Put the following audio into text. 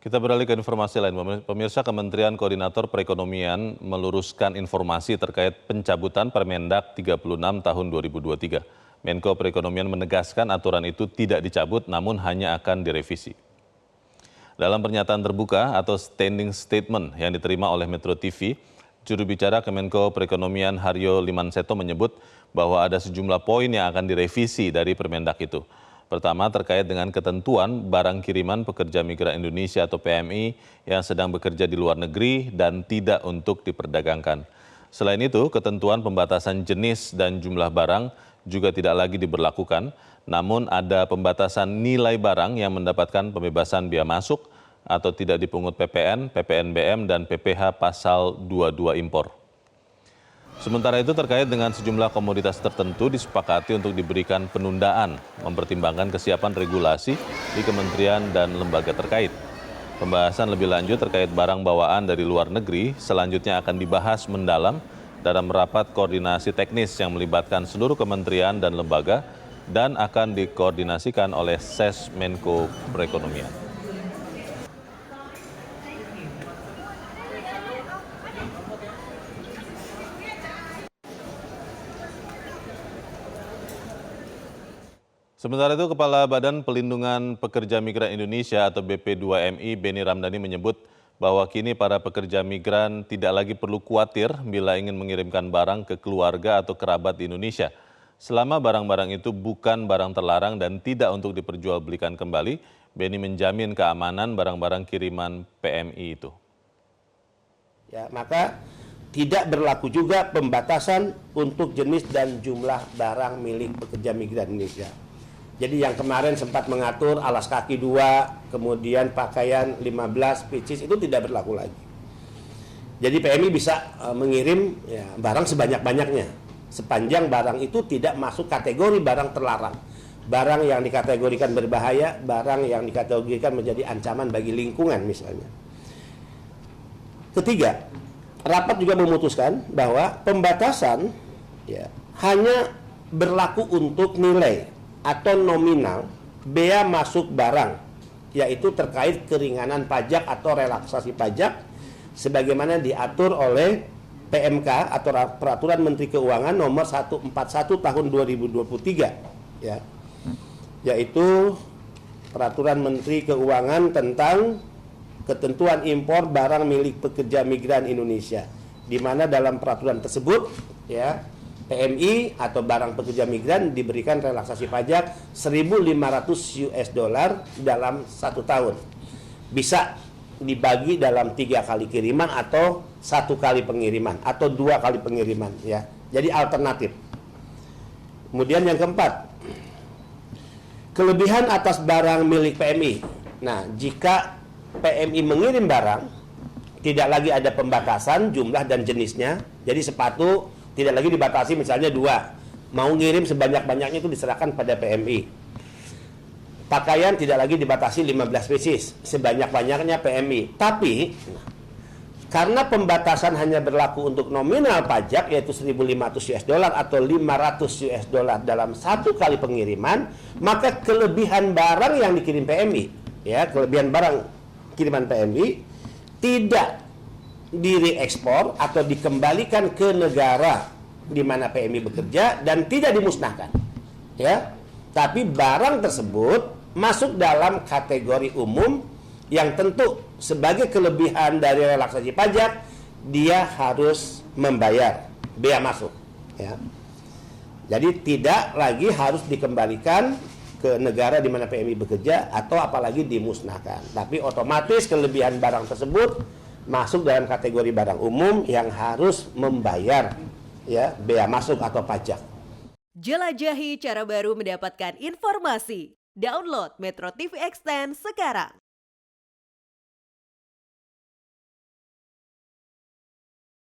Kita beralih ke informasi lain. Pemirsa, Kementerian Koordinator Perekonomian meluruskan informasi terkait pencabutan Permendak 36 tahun 2023. Menko Perekonomian menegaskan aturan itu tidak dicabut namun hanya akan direvisi. Dalam pernyataan terbuka atau standing statement yang diterima oleh Metro TV, juru bicara Kemenko Perekonomian Haryo Limanseto menyebut bahwa ada sejumlah poin yang akan direvisi dari Permendak itu. Pertama, terkait dengan ketentuan barang kiriman pekerja migran Indonesia atau PMI yang sedang bekerja di luar negeri dan tidak untuk diperdagangkan. Selain itu, ketentuan pembatasan jenis dan jumlah barang juga tidak lagi diberlakukan, namun ada pembatasan nilai barang yang mendapatkan pembebasan bea masuk atau tidak dipungut PPN, PPNBM, dan PPh pasal 22 impor. Sementara itu terkait dengan sejumlah komoditas tertentu disepakati untuk diberikan penundaan, mempertimbangkan kesiapan regulasi di kementerian dan lembaga terkait. Pembahasan lebih lanjut terkait barang bawaan dari luar negeri selanjutnya akan dibahas mendalam dalam rapat koordinasi teknis yang melibatkan seluruh kementerian dan lembaga dan akan dikoordinasikan oleh Ses Menko Perekonomian. Sementara itu, Kepala Badan Pelindungan Pekerja Migran Indonesia atau BP2MI, Beni Ramdhani menyebut bahwa kini para pekerja migran tidak lagi perlu khawatir bila ingin mengirimkan barang ke keluarga atau kerabat di Indonesia. Selama barang-barang itu bukan barang terlarang dan tidak untuk diperjualbelikan kembali, Beni menjamin keamanan barang-barang kiriman PMI itu. Ya, maka tidak berlaku juga pembatasan untuk jenis dan jumlah barang milik pekerja migran Indonesia. Jadi yang kemarin sempat mengatur alas kaki 2, kemudian pakaian 15 pieces itu tidak berlaku lagi. Jadi PMI bisa mengirim barang sebanyak-banyaknya, sepanjang barang itu tidak masuk kategori barang terlarang. Barang yang dikategorikan berbahaya, barang yang dikategorikan menjadi ancaman bagi lingkungan misalnya. Ketiga, rapat juga memutuskan bahwa pembatasan hanya berlaku untuk nilai atau nominal bea masuk barang, yaitu terkait keringanan pajak atau relaksasi pajak sebagaimana diatur oleh PMK atau Peraturan Menteri Keuangan nomor 141 tahun 2023 yaitu Peraturan Menteri Keuangan tentang ketentuan impor barang milik pekerja migran Indonesia, di mana dalam peraturan tersebut PMI atau barang pekerja migran diberikan relaksasi pajak 1.500 US dollar dalam 1 tahun. Bisa dibagi dalam 3 kali kiriman atau 1 kali pengiriman atau 2 kali pengiriman Jadi alternatif. Kemudian yang keempat, kelebihan atas barang milik PMI. Nah, jika PMI mengirim barang, tidak lagi ada pembatasan jumlah dan jenisnya. Jadi sepatu tidak lagi dibatasi misalnya 2. Mau ngirim sebanyak-banyaknya itu diserahkan pada PMI. Pakaian tidak lagi dibatasi 15 pieces, sebanyak-banyaknya PMI. Tapi karena pembatasan hanya berlaku untuk nominal pajak yaitu 1.500 US dollar atau 500 US dollar dalam 1 kali pengiriman, maka kelebihan barang yang dikirim PMI, kelebihan barang kiriman PMI tidak direekspor atau dikembalikan ke negara di mana PMI bekerja dan tidak dimusnahkan. Tapi barang tersebut masuk dalam kategori umum yang tentu sebagai kelebihan dari relaksasi pajak dia harus membayar bea masuk. Jadi tidak lagi harus dikembalikan ke negara di mana PMI bekerja atau apalagi dimusnahkan. Tapi otomatis kelebihan barang tersebut masuk dalam kategori barang umum yang harus membayar bea masuk atau pajak. Jelajahi cara baru mendapatkan informasi. Download Metro TV Extend sekarang.